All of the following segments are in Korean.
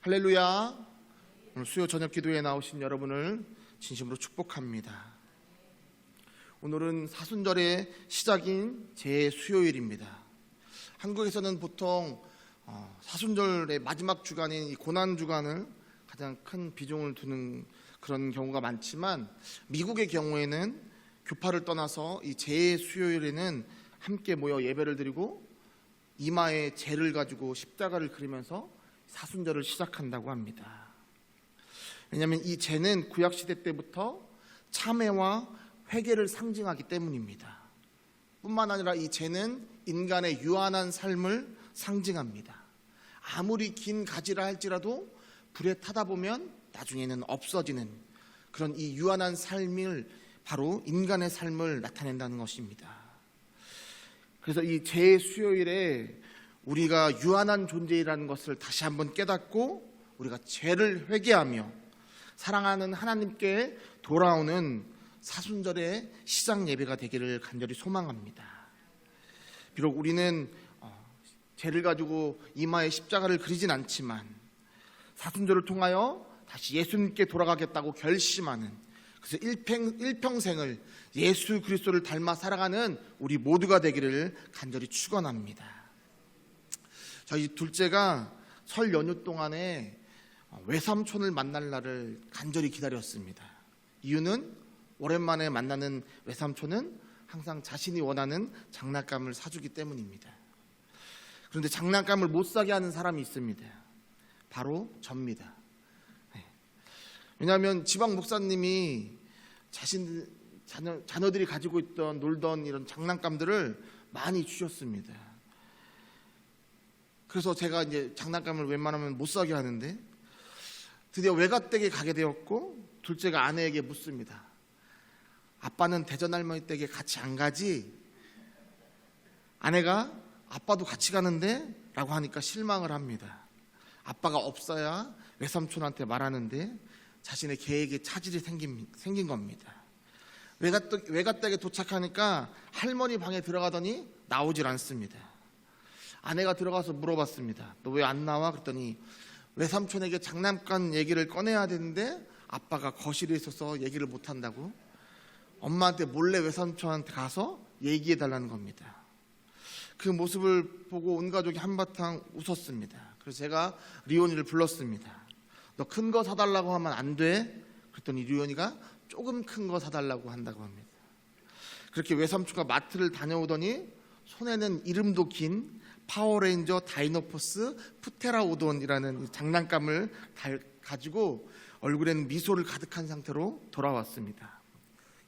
할렐루야. 오늘 수요 저녁 기도에 나오신 여러분을 진심으로 축복합니다. 오늘은 사순절의 시작인 제수요일입니다. 한국에서는 보통 사순절의 마지막 주간인 이 고난주간을 가장 큰 비중을 두는 그런 경우가 많지만, 미국의 경우에는 교파를 떠나서 이 제수요일에는 함께 모여 예배를 드리고 이마에 재를 가지고 십자가를 그리면서 사순절을 시작한다고 합니다. 왜냐하면 이 재는 구약시대 때부터 참회와 회개를 상징하기 때문입니다. 뿐만 아니라 이 재는 인간의 유한한 삶을 상징합니다. 아무리 긴 가지라 할지라도 불에 타다 보면 나중에는 없어지는 그런 이 유한한 삶을, 바로 인간의 삶을 나타낸다는 것입니다. 그래서 이 제수요일에 우리가 유한한 존재라는 것을 다시 한번 깨닫고 우리가 죄를 회개하며 사랑하는 하나님께 돌아오는 사순절의 시작 예배가 되기를 간절히 소망합니다. 비록 우리는 죄를 가지고 이마에 십자가를 그리진 않지만 사순절을 통하여 다시 예수님께 돌아가겠다고 결심하는, 그래서 일평생을 예수 그리스도를 닮아 살아가는 우리 모두가 되기를 간절히 축원합니다. 저희 둘째가 설 연휴 동안에 외삼촌을 만날 날을 간절히 기다렸습니다. 이유는 오랜만에 만나는 외삼촌은 항상 자신이 원하는 장난감을 사주기 때문입니다. 그런데 장난감을 못 사게 하는 사람이 있습니다. 바로 접니다. 왜냐하면 지방 목사님이 자신 자녀들이 가지고 있던 놀던 이런 장난감들을 많이 주셨습니다. 그래서 제가 이제 장난감을 웬만하면 못 사게 하는데, 드디어 외갓댁에 가게 되었고 둘째가 아내에게 묻습니다. 아빠는 대전 할머니 댁에 같이 안 가지? 아내가 아빠도 같이 가는데? 라고 하니까 실망을 합니다. 아빠가 없어야 외삼촌한테 말하는데 자신의 계획에 차질이 생긴 겁니다. 외갓댁에 도착하니까 할머니 방에 들어가더니 나오질 않습니다. 아내가 들어가서 물어봤습니다. 너 왜 안 나와? 그랬더니 외삼촌에게 장난감 얘기를 꺼내야 되는데 아빠가 거실에 있어서 얘기를 못한다고 엄마한테 몰래 외삼촌한테 가서 얘기해달라는 겁니다. 그 모습을 보고 온 가족이 한바탕 웃었습니다. 그래서 제가 리온이를 불렀습니다. 너 큰 거 사달라고 하면 안 돼? 그랬더니 리온이가 조금 큰 거 사달라고 한다고 합니다. 그렇게 외삼촌과 마트를 다녀오더니 손에는 이름도 긴 파워레인저 다이노포스 푸테라오돈이라는 장난감을 가지고 얼굴에는 미소를 가득한 상태로 돌아왔습니다.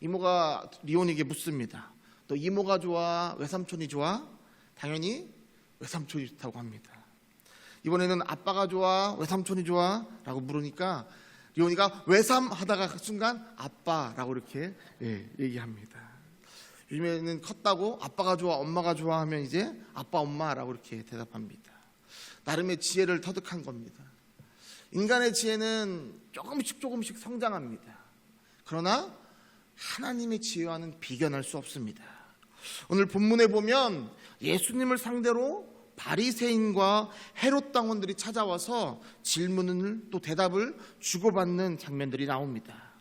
이모가 리온에게 묻습니다. 너 이모가 좋아? 외삼촌이 좋아? 당연히 외삼촌이 좋다고 합니다. 이번에는 아빠가 좋아? 외삼촌이 좋아? 라고 물으니까 리온이가 외삼 하다가 그 순간 아빠라고 이렇게 얘기합니다. 요즘에는 컸다고 아빠가 좋아 엄마가 좋아 하면 이제 아빠 엄마라고 이렇게 대답합니다. 나름의 지혜를 터득한 겁니다. 인간의 지혜는 조금씩 성장합니다. 그러나 하나님의 지혜와는 비견할 수 없습니다. 오늘 본문에 보면 예수님을 상대로 바리새인과 헤롯 당원들이 찾아와서 질문을 또 대답을 주고받는 장면들이 나옵니다.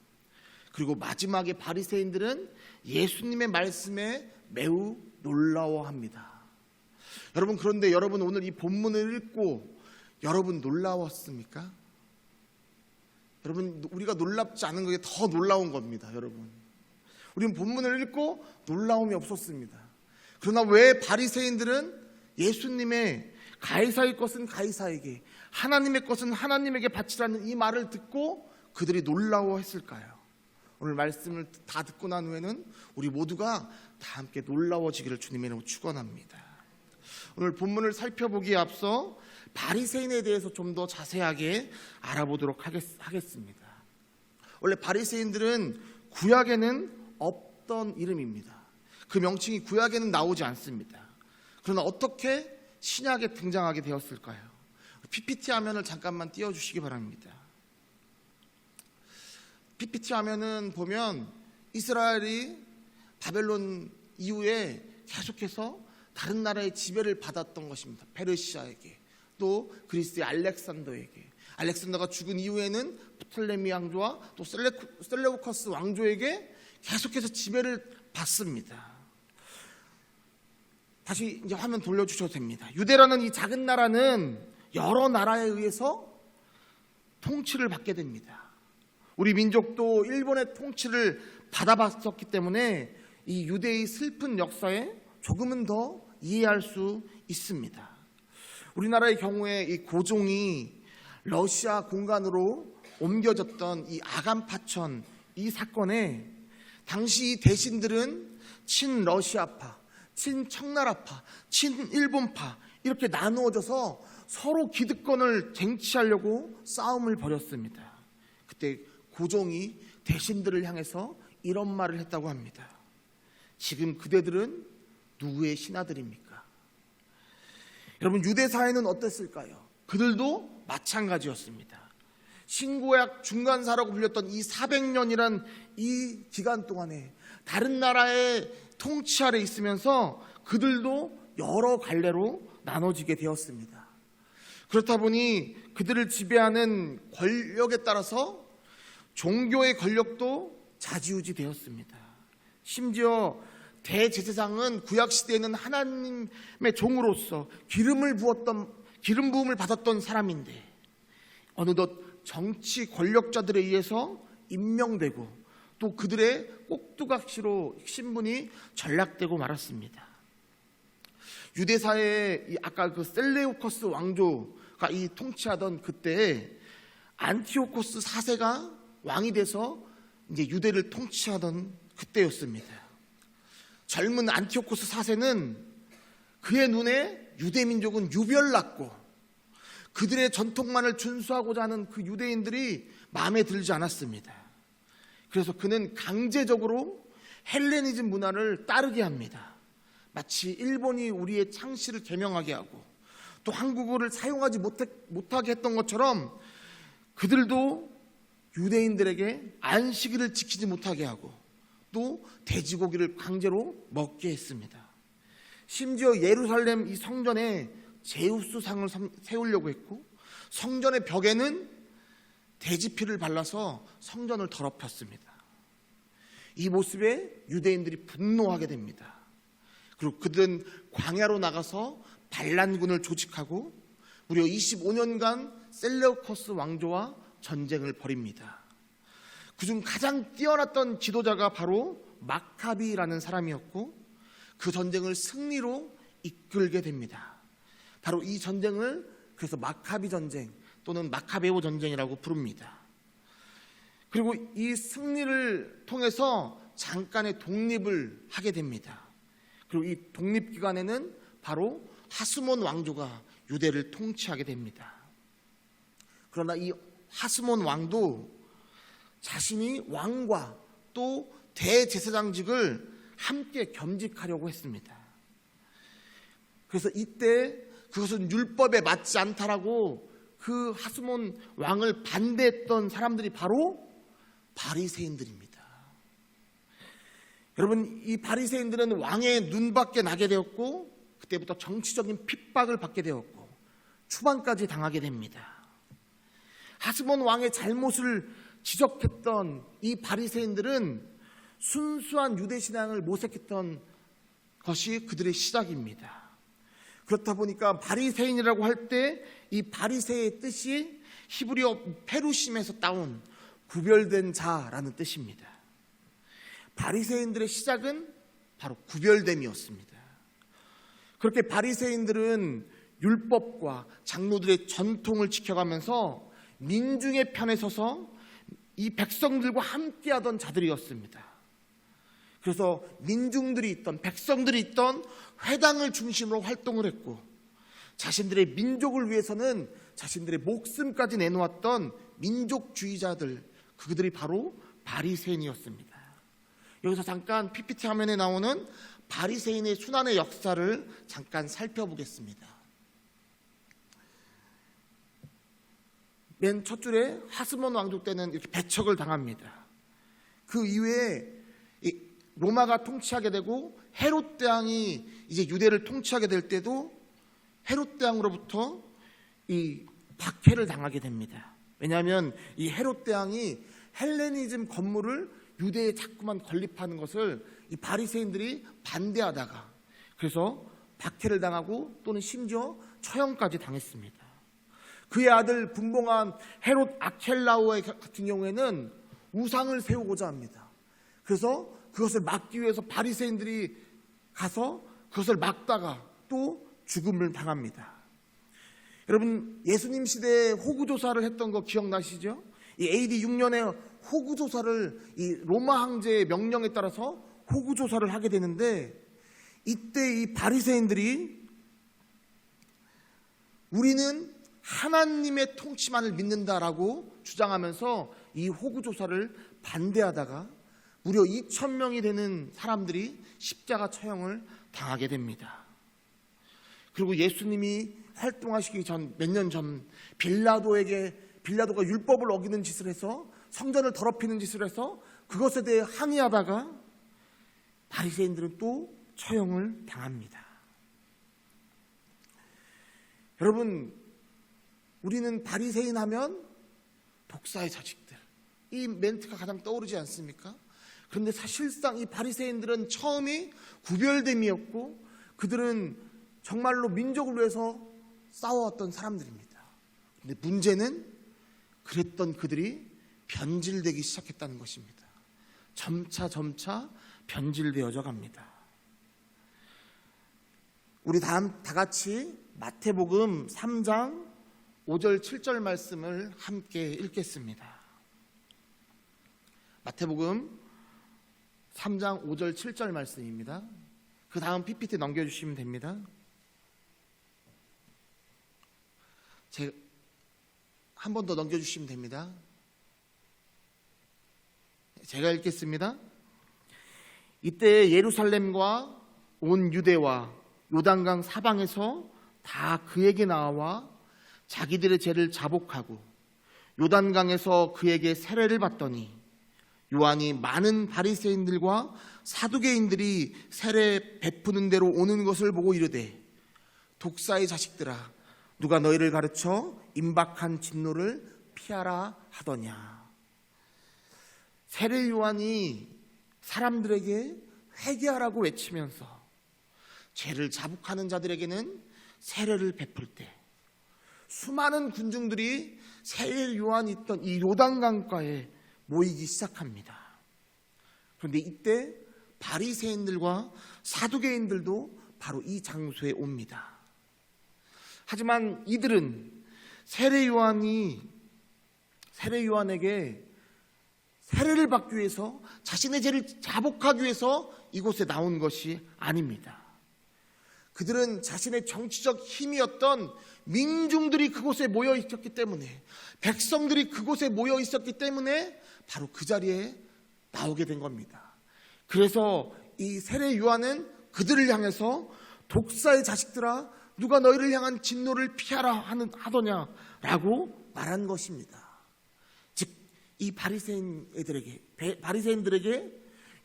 그리고 마지막에 바리새인들은 예수님의 말씀에 매우 놀라워합니다. 여러분, 그런데 여러분 오늘 이 본문을 읽고 여러분 놀라웠습니까? 여러분, 우리가 놀랍지 않은 것이 더 놀라운 겁니다. 여러분, 우리는 본문을 읽고 놀라움이 없었습니다. 그러나 왜 바리새인들은 예수님의 가이사의 것은 가이사에게, 하나님의 것은 하나님에게 바치라는 이 말을 듣고 그들이 놀라워했을까요? 오늘 말씀을 다 듣고 난 후에는 우리 모두가 다 함께 놀라워지기를 주님의 이름으로 축원합니다. 오늘 본문을 살펴보기에 앞서 바리새인에 대해서 좀 더 자세하게 알아보도록 하겠습니다. 원래 바리새인들은 구약에는 없던 이름입니다. 그 명칭이 구약에는 나오지 않습니다. 그러나 어떻게 신약에 등장하게 되었을까요? PPT 화면을 잠깐만 띄워주시기 바랍니다. PPT 화면은 보면 이스라엘이 바벨론 이후에 계속해서 다른 나라의 지배를 받았던 것입니다. 페르시아에게, 또 그리스의 알렉산더가 죽은 이후에는 프톨레미 왕조와 또 셀레우커스 왕조에게 계속해서 지배를 받습니다. 다시 이제 화면 돌려주셔도 됩니다. 유대라는 이 작은 나라는 여러 나라에 의해서 통치를 받게 됩니다. 우리 민족도 일본의 통치를 받아봤었기 때문에 이 유대의 슬픈 역사에 조금은 더 이해할 수 있습니다. 우리나라의 경우에 이 고종이 러시아 공간으로 옮겨졌던 이 아간파천 이 사건에 당시 이 대신들은 친러시아파, 친청나라파, 친일본파 이렇게 나누어져서 서로 기득권을 쟁취하려고 싸움을 벌였습니다. 그때 고종이 대신들을 향해서 이런 말을 했다고 합니다. 지금 그대들은 누구의 신하들입니까? 여러분, 유대 사회는 어땠을까요? 그들도 마찬가지였습니다. 신구약 중간사라고 불렸던 이 400년이란 이 기간 동안에 다른 나라의 통치 아래 있으면서 그들도 여러 갈래로 나눠지게 되었습니다. 그렇다 보니 그들을 지배하는 권력에 따라서 종교의 권력도 좌지우지 되었습니다. 심지어 대제사장은 구약시대에는 하나님의 종으로서 기름 부음을 받았던 사람인데 어느덧 정치 권력자들에 의해서 임명되고 또 그들의 꼭두각시로 신분이 전락되고 말았습니다. 유대사회의 아까 그 셀레우커스 왕조가 이 통치하던 그때에 안티오코스 4세가 왕이 돼서 이제 유대를 통치하던 그때였습니다. 젊은 안티오코스 4세는 그의 눈에 유대 민족은 유별났고 그들의 전통만을 준수하고자 하는 그 유대인들이 마음에 들지 않았습니다. 그래서 그는 강제적으로 헬레니즘 문화를 따르게 합니다. 마치 일본이 우리의 창씨를 개명하게 하고 또 한국어를 사용하지 못하게 했던 것처럼 그들도 유대인들에게 안식일을 지키지 못하게 하고 또 돼지고기를 강제로 먹게 했습니다. 심지어 예루살렘 이 성전에 제우스상을 세우려고 했고 성전의 벽에는 돼지피를 발라서 성전을 더럽혔습니다. 이 모습에 유대인들이 분노하게 됩니다. 그리고 그들은 광야로 나가서 반란군을 조직하고 무려 25년간 셀레우커스 왕조와 전쟁을 벌입니다. 그중 가장 뛰어났던 지도자가 바로 마카비라는 사람이었고 그 전쟁을 승리로 이끌게 됩니다. 바로 이 전쟁을 그래서 마카비 전쟁 또는 마카베오 전쟁이라고 부릅니다. 그리고 이 승리를 통해서 잠깐의 독립을 하게 됩니다. 그리고 이 독립기간에는 바로 하스몬 왕조가 유대를 통치하게 됩니다. 그러나 이 하스몬 왕도 자신이 왕과 또 대제사장직을 함께 겸직하려고 했습니다. 그래서 이때 그것은 율법에 맞지 않다라고 그 하스몬 왕을 반대했던 사람들이 바로 바리새인들입니다. 여러분, 이 바리새인들은 왕의 눈밖에 나게 되었고 그때부터 정치적인 핍박을 받게 되었고 추방까지 당하게 됩니다. 하스몬 왕의 잘못을 지적했던 이 바리새인들은 순수한 유대 신앙을 모색했던 것이 그들의 시작입니다. 그렇다 보니까 바리새인이라고 할 때 이 바리새의 뜻이 히브리어 페루심에서 따온 구별된 자라는 뜻입니다. 바리새인들의 시작은 바로 구별됨이었습니다. 그렇게 바리새인들은 율법과 장로들의 전통을 지켜가면서 민중의 편에 서서 이 백성들과 함께하던 자들이었습니다. 그래서 백성들이 있던 회당을 중심으로 활동을 했고 자신들의 민족을 위해서는 자신들의 목숨까지 내놓았던 민족주의자들, 그들이 바로 바리새인이었습니다. 여기서 잠깐 PPT 화면에 나오는 바리새인의 순환의 역사를 잠깐 살펴보겠습니다. 맨 첫 줄에 하스몬 왕조 때는 이렇게 배척을 당합니다. 그 이후에 로마가 통치하게 되고 헤롯 대왕이 이제 유대를 통치하게 될 때도 헤롯 대왕으로부터 이 박해를 당하게 됩니다. 왜냐하면 이 헤롯 대왕이 헬레니즘 건물을 유대에 자꾸만 건립하는 것을 이 바리새인들이 반대하다가 그래서 박해를 당하고 또는 심지어 처형까지 당했습니다. 그의 아들 분봉한 헤롯 아켈라오 같은 경우에는 우상을 세우고자 합니다. 그래서 그것을 막기 위해서 바리새인들이 가서 그것을 막다가 또 죽음을 당합니다. 여러분, 예수님 시대에 호구조사를 했던 거 기억나시죠? 이 AD 6년에 호구조사를 이 로마 황제의 명령에 따라서 호구조사를 하게 되는데, 이때 이 바리새인들이 우리는 하나님의 통치만을 믿는다라고 주장하면서 이 호구조사를 반대하다가 무려 2,000명이 되는 사람들이 십자가 처형을 당하게 됩니다. 그리고 예수님이 활동하시기 전 몇 년 전 빌라도가 율법을 어기는 짓을 해서 성전을 더럽히는 짓을 해서 그것에 대해 항의하다가 바리새인들은 또 처형을 당합니다. 여러분, 우리는 바리새인 하면 독사의 자식들, 이 멘트가 가장 떠오르지 않습니까? 그런데 사실상 이 바리새인들은 처음이 구별됨이었고 그들은 정말로 민족을 위해서 싸워왔던 사람들입니다. 그런데 문제는 그랬던 그들이 변질되기 시작했다는 것입니다. 점차 변질되어져 갑니다. 우리 다 같이 마태복음 3장 5절 7절 말씀을 함께 읽겠습니다. 마태복음 3장 5절 7절 말씀입니다. 그 다음 PPT 넘겨주시면 됩니다. 한 번 더 넘겨주시면 됩니다. 제가 읽겠습니다. 이때 예루살렘과 온 유대와 요단강 사방에서 다 그에게 나와 자기들의 죄를 자복하고 요단강에서 그에게 세례를 받더니 요한이 많은 바리새인들과 사두개인들이 세례 베푸는 대로 오는 것을 보고 이르되 독사의 자식들아, 누가 너희를 가르쳐 임박한 진노를 피하라 하더냐. 세례 요한이 사람들에게 회개하라고 외치면서 죄를 자복하는 자들에게는 세례를 베풀 때 수많은 군중들이 세례 요한이 있던 이 요단강가에 모이기 시작합니다. 그런데 이때 바리새인들과 사두개인들도 바로 이 장소에 옵니다. 하지만 이들은 세례 요한에게 세례를 받기 위해서 자신의 죄를 자복하기 위해서 이곳에 나온 것이 아닙니다. 그들은 자신의 정치적 힘이었던 민중들이 그곳에 모여 있었기 때문에, 백성들이 그곳에 모여 있었기 때문에 바로 그 자리에 나오게 된 겁니다. 그래서 이 세례 요한은 그들을 향해서 독사의 자식들아, 누가 너희를 향한 진노를 피하라 하더냐라고 말한 것입니다. 즉, 이 바리새인들에게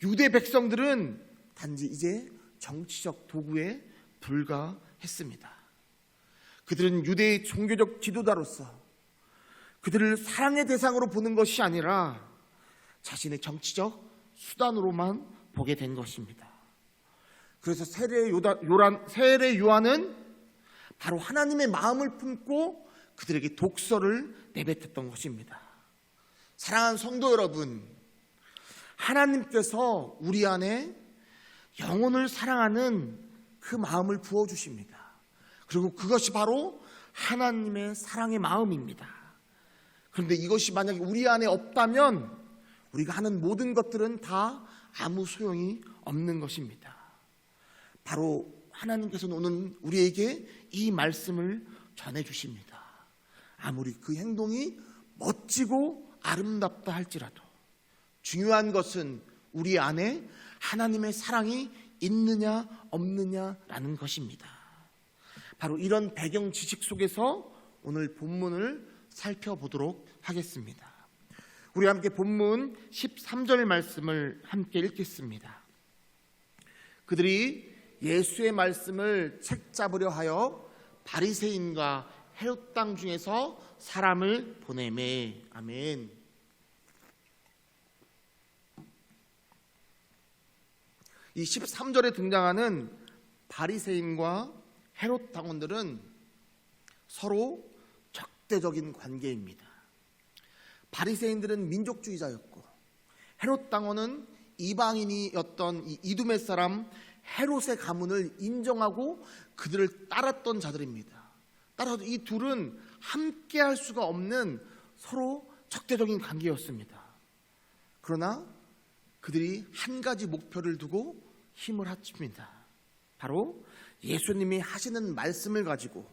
유대 백성들은 단지 이제 정치적 도구에 불과했습니다. 그들은 유대의 종교적 지도자로서 그들을 사랑의 대상으로 보는 것이 아니라 자신의 정치적 수단으로만 보게 된 것입니다. 그래서 세례 요한은 바로 하나님의 마음을 품고 그들에게 독서를 내뱉었던 것입니다. 사랑하는 성도 여러분, 하나님께서 우리 안에 영혼을 사랑하는 그 마음을 부어주십니다. 그리고 그것이 바로 하나님의 사랑의 마음입니다. 그런데 이것이 만약에 우리 안에 없다면 우리가 하는 모든 것들은 다 아무 소용이 없는 것입니다. 바로 하나님께서는 오늘 우리에게 이 말씀을 전해주십니다. 아무리 그 행동이 멋지고 아름답다 할지라도 중요한 것은 우리 안에 하나님의 사랑이 있느냐 없느냐라는 것입니다. 바로 이런 배경 지식 속에서 오늘 본문을 살펴보도록 하겠습니다. 우리 함께 본문 13절 말씀을 함께 읽겠습니다. 그들이 예수의 말씀을 책잡으려 하여 바리새인과 헤롯 땅 중에서 사람을 보내매. 아멘. 이 13절에 등장하는 바리새인과 헤롯 당원들은 서로 적대적인 관계입니다. 바리새인들은 민족주의자였고 헤롯 당원은 이방인이었던 이 이두메 사람 헤롯의 가문을 인정하고 그들을 따랐던 자들입니다. 따라서 이 둘은 함께 할 수가 없는 서로 적대적인 관계였습니다. 그러나 그들이 한 가지 목표를 두고 힘을 합칩니다. 바로 예수님이 하시는 말씀을 가지고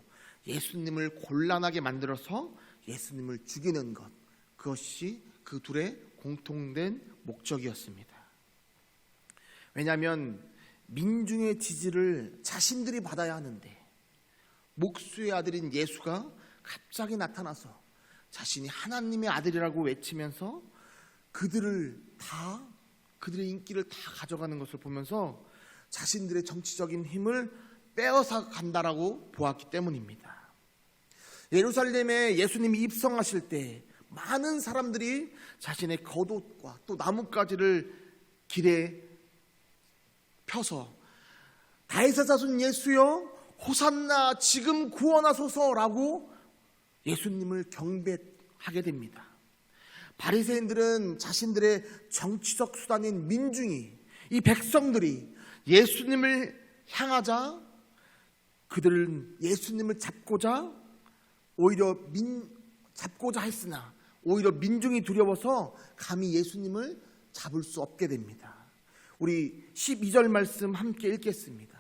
예수님을 곤란하게 만들어서 예수님을 죽이는 것, 그것이 그 둘의 공통된 목적이었습니다. 왜냐하면 민중의 지지를 자신들이 받아야 하는데 목수의 아들인 예수가 갑자기 나타나서 자신이 하나님의 아들이라고 외치면서 그들의 인기를 다 가져가는 것을 보면서 자신들의 정치적인 힘을 빼앗아 간다라고 보았기 때문입니다. 예루살렘에 예수님이 입성하실 때 많은 사람들이 자신의 겉옷과 또 나뭇가지를 길에 펴서 다윗의 자손 예수여 호산나 지금 구원하소서라고 예수님을 경배하게 됩니다. 바리새인들은 자신들의 정치적 수단인 민중이, 이 백성들이 예수님을 향하자 그들은 예수님을 잡고자 했으나 오히려 민중이 두려워서 감히 예수님을 잡을 수 없게 됩니다. 우리 12절 말씀 함께 읽겠습니다.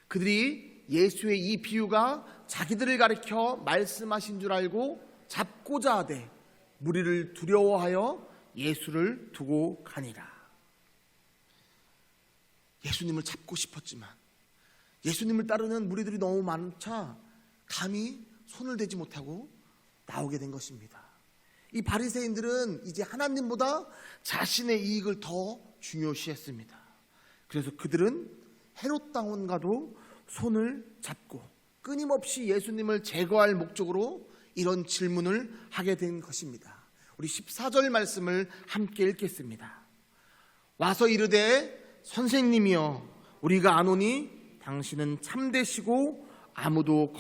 그들이 예수의 이 비유가 자기들을 가리켜 말씀하신 줄 알고 잡고자 하되 무리를 두려워하여 예수를 두고 가니라. 예수님을 잡고 싶었지만 예수님을 따르는 무리들이 너무 많자 감히 손을 대지 못하고 나오게 된 것입니다. 이 바리새인들은 이제 하나님보다 자신의 이익을 더 중요시했습니다. 그래서 그들은 헤롯 당원과도 손을 잡고 끊임없이 예수님을 제거할 목적으로 이런 질문을 하게 된 것입니다. 우리 14절 말씀을 함께 읽겠습니다. 와서 이르되 선생님이여 우리가 아노니 당신은 참되시고 아무도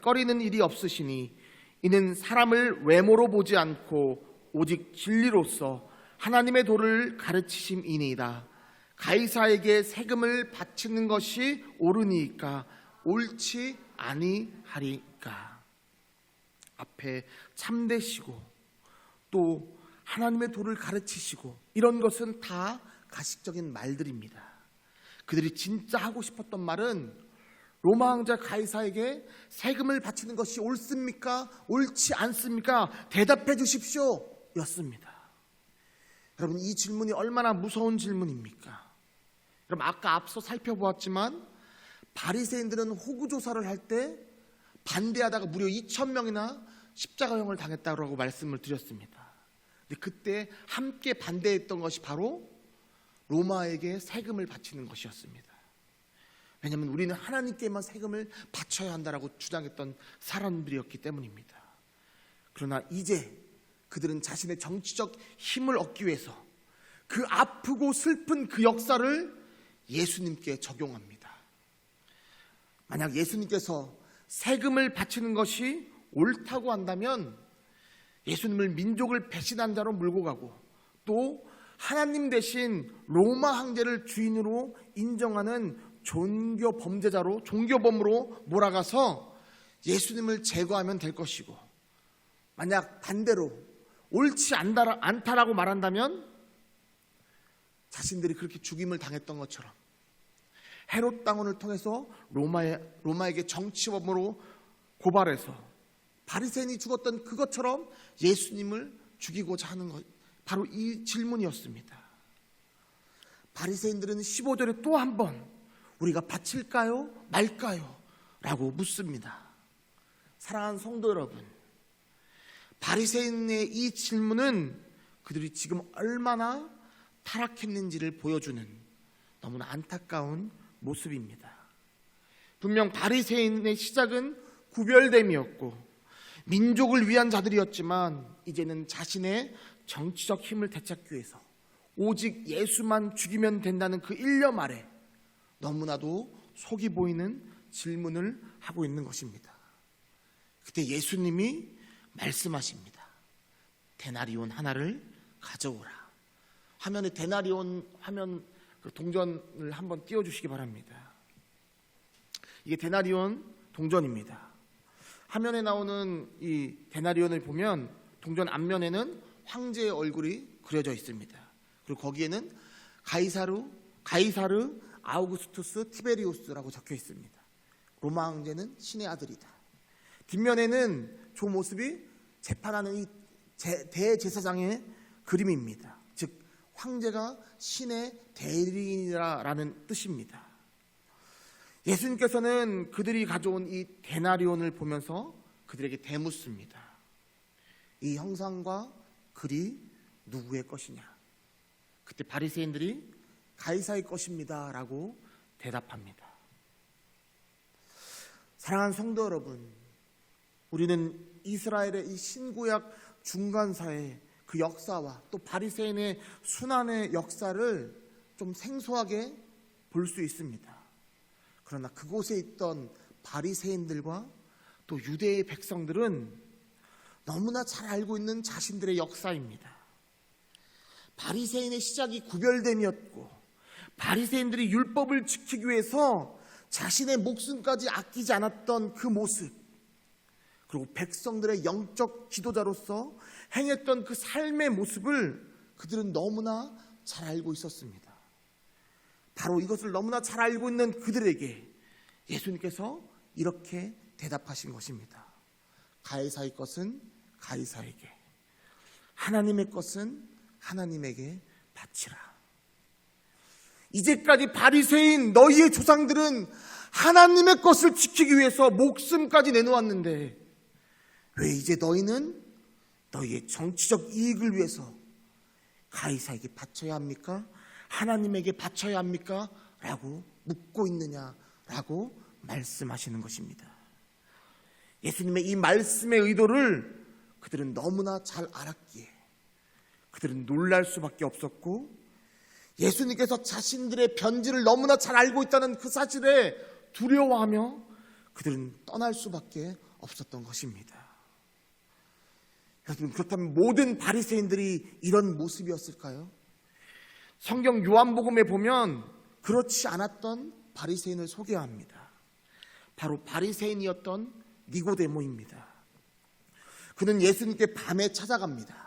꺼리는 일이 없으시니 이는 사람을 외모로 보지 않고 오직 진리로서 하나님의 도를 가르치심이니이다. 가이사에게 세금을 바치는 것이 옳으니까 옳지 아니하리까. 앞에 참되시고 또 하나님의 도를 가르치시고 이런 것은 다 가식적인 말들입니다. 그들이 진짜 하고 싶었던 말은 로마 왕자 가이사에게 세금을 바치는 것이 옳습니까? 옳지 않습니까? 대답해 주십시오 였습니다. 여러분, 이 질문이 얼마나 무서운 질문입니까? 여러분, 아까 앞서 살펴보았지만 바리새인들은 호구조사를 할 때 반대하다가 무려 2,000명이나 십자가형을 당했다고 말씀을 드렸습니다. 근데 그때 함께 반대했던 것이 바로 로마에게 세금을 바치는 것이었습니다. 왜냐하면 우리는 하나님께만 세금을 바쳐야 한다라고 주장했던 사람들이었기 때문입니다. 그러나 이제 그들은 자신의 정치적 힘을 얻기 위해서 그 아프고 슬픈 그 역사를 예수님께 적용합니다. 만약 예수님께서 세금을 바치는 것이 옳다고 한다면 예수님을 민족을 배신한 자로 몰고 가고 또 하나님 대신 로마 황제를 주인으로 인정하는 종교 범죄자로 몰아가서 예수님을 제거하면 될 것이고, 만약 반대로 옳지 않다라고 말한다면 자신들이 그렇게 죽임을 당했던 것처럼 헤롯 당원을 통해서 로마에게 정치범으로 고발해서 바리새인이 죽었던 그것처럼 예수님을 죽이고자 하는 것, 바로 이 질문이었습니다. 바리새인들은 15절에 또 한 번 우리가 바칠까요? 말까요? 라고 묻습니다. 사랑하는 성도 여러분, 바리새인의 이 질문은 그들이 지금 얼마나 타락했는지를 보여주는 너무나 안타까운 모습입니다. 분명 바리새인의 시작은 구별됨이었고 민족을 위한 자들이었지만 이제는 자신의 정치적 힘을 되찾기 위해서 오직 예수만 죽이면 된다는 그 일념 아래 너무나도 속이 보이는 질문을 하고 있는 것입니다. 그때 예수님이 말씀하십니다. 데나리온 하나를 가져오라. 화면에 데나리온 화면 그 동전을 한번 띄워주시기 바랍니다. 이게 데나리온 동전입니다. 화면에 나오는 이 데나리온을 보면 동전 앞면에는 황제의 얼굴이 그려져 있습니다. 그리고 거기에는 가이사르 아우구스투스 티베리우스라고 적혀 있습니다. 로마 황제는 신의 아들이다. 뒷면에는 저 모습이 재판하는 이 대제사장의 그림입니다. 즉 황제가 신의 대리인이라는 뜻입니다. 예수님께서는 그들이 가져온 이 데나리온을 보면서 그들에게 대묻습니다. 이 형상과 글이 누구의 것이냐? 그때 바리새인들이 가이사의 것입니다 라고 대답합니다. 사랑하는 성도 여러분, 우리는 이스라엘의 이 신구약 중간사의 그 역사와 또 바리새인의 순환의 역사를 좀 생소하게 볼 수 있습니다. 그러나 그곳에 있던 바리새인들과 또 유대의 백성들은 너무나 잘 알고 있는 자신들의 역사입니다. 바리새인의 시작이 구별됨이었고 바리새인들이 율법을 지키기 위해서 자신의 목숨까지 아끼지 않았던 그 모습, 그리고 백성들의 영적 지도자로서 행했던 그 삶의 모습을 그들은 너무나 잘 알고 있었습니다. 바로 이것을 너무나 잘 알고 있는 그들에게 예수님께서 이렇게 대답하신 것입니다. 가이사의 것은 가이사에게, 하나님의 것은 하나님에게 바치라. 이제까지 바리새인 너희의 조상들은 하나님의 것을 지키기 위해서 목숨까지 내놓았는데 왜 이제 너희는 너희의 정치적 이익을 위해서 가이사에게 바쳐야 합니까? 하나님에게 바쳐야 합니까? 라고 묻고 있느냐라고 말씀하시는 것입니다. 예수님의 이 말씀의 의도를 그들은 너무나 잘 알았기에 그들은 놀랄 수밖에 없었고, 예수님께서 자신들의 변질을 너무나 잘 알고 있다는 그 사실에 두려워하며 그들은 떠날 수밖에 없었던 것입니다. 여러분, 그렇다면 모든 바리새인들이 이런 모습이었을까요? 성경 요한복음에 보면 그렇지 않았던 바리새인을 소개합니다. 바로 바리새인이었던 니고데모입니다. 그는 예수님께 밤에 찾아갑니다.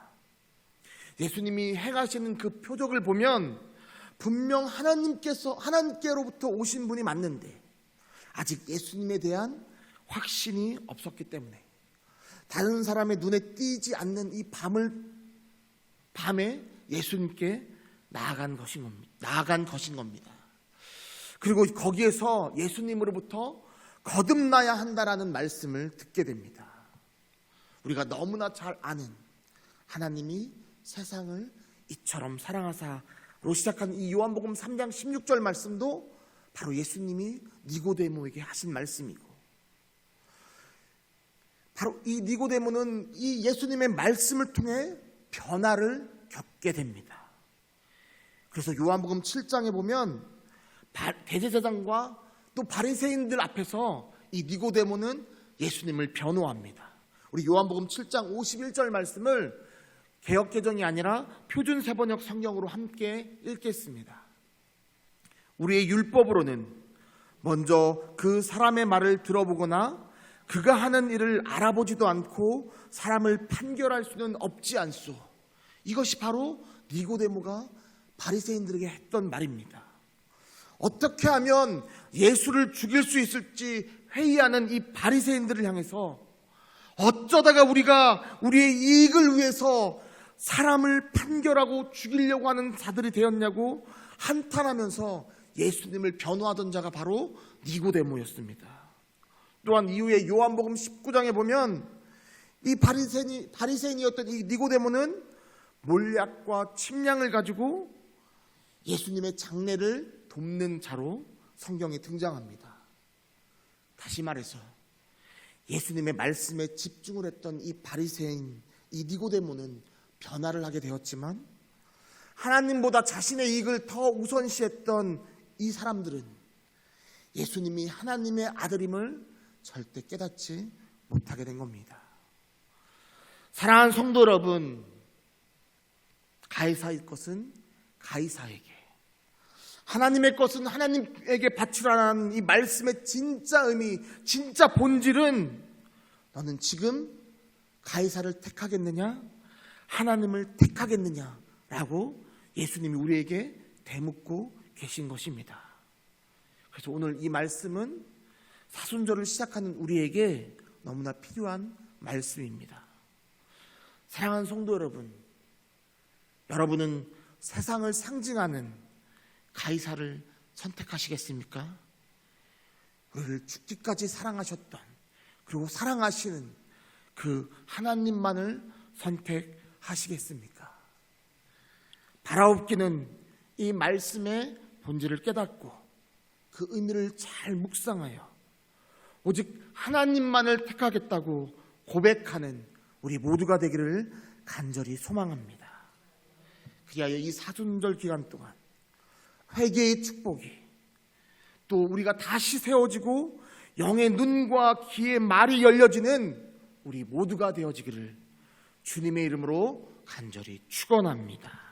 예수님이 행하시는 그 표적을 보면 분명 하나님께로부터 오신 분이 맞는데 아직 예수님에 대한 확신이 없었기 때문에 다른 사람의 눈에 띄지 않는 이 밤에 예수님께 나아간 것인 겁니다. 그리고 거기에서 예수님으로부터 거듭나야 한다라는 말씀을 듣게 됩니다. 우리가 너무나 잘 아는 하나님이 세상을 이처럼 사랑하사로 시작한 이 요한복음 3장 16절 말씀도 바로 예수님이 니고데모에게 하신 말씀이고, 바로 이 니고데모는 이 예수님의 말씀을 통해 변화를 겪게 됩니다. 그래서 요한복음 7장에 보면 대제사장과 또 바리새인들 앞에서 이 니고데모는 예수님을 변호합니다. 우리 요한복음 7장 51절 말씀을 개역개정이 아니라 표준 세번역 성경으로 함께 읽겠습니다. 우리의 율법으로는 먼저 그 사람의 말을 들어보거나 그가 하는 일을 알아보지도 않고 사람을 판결할 수는 없지 않소. 이것이 바로 니고데모가 바리새인들에게 했던 말입니다. 어떻게 하면 예수를 죽일 수 있을지 회의하는 이 바리새인들을 향해서 어쩌다가 우리가 우리의 이익을 위해서 사람을 판결하고 죽이려고 하는 자들이 되었냐고 한탄하면서 예수님을 변호하던 자가 바로 니고데모였습니다. 또한 이후에 요한복음 19장에 보면 이 바리새인이었던 이 니고데모는 몰약과 침량을 가지고 예수님의 장례를 돕는 자로 성경에 등장합니다. 다시 말해서 예수님의 말씀에 집중을 했던 이 바리새인, 이 니고데모는 변화를 하게 되었지만, 하나님보다 자신의 이익을 더 우선시했던 이 사람들은 예수님이 하나님의 아들임을 절대 깨닫지 못하게 된 겁니다. 사랑하는 성도 여러분, 가이사의 것은 가이사에게, 하나님의 것은 하나님에게 바치라는 이 말씀의 진짜 의미, 진짜 본질은, 너는 지금 가이사를 택하겠느냐, 하나님을 택하겠느냐라고 예수님이 우리에게 대묻고 계신 것입니다. 그래서 오늘 이 말씀은 사순절을 시작하는 우리에게 너무나 필요한 말씀입니다. 사랑하는 성도 여러분, 여러분은 세상을 상징하는 가이사를 선택하시겠습니까? 우리를 죽기까지 사랑하셨던, 그리고 사랑하시는 그 하나님만을 선택하시겠습니까? 바라옵기는 이 말씀의 본질을 깨닫고 그 의미를 잘 묵상하여 오직 하나님만을 택하겠다고 고백하는 우리 모두가 되기를 간절히 소망합니다. 그리하여 이 사순절 기간 동안 회개의 축복이, 또 우리가 다시 세워지고 영의 눈과 귀의 말이 열려지는 우리 모두가 되어지기를 주님의 이름으로 간절히 축원합니다.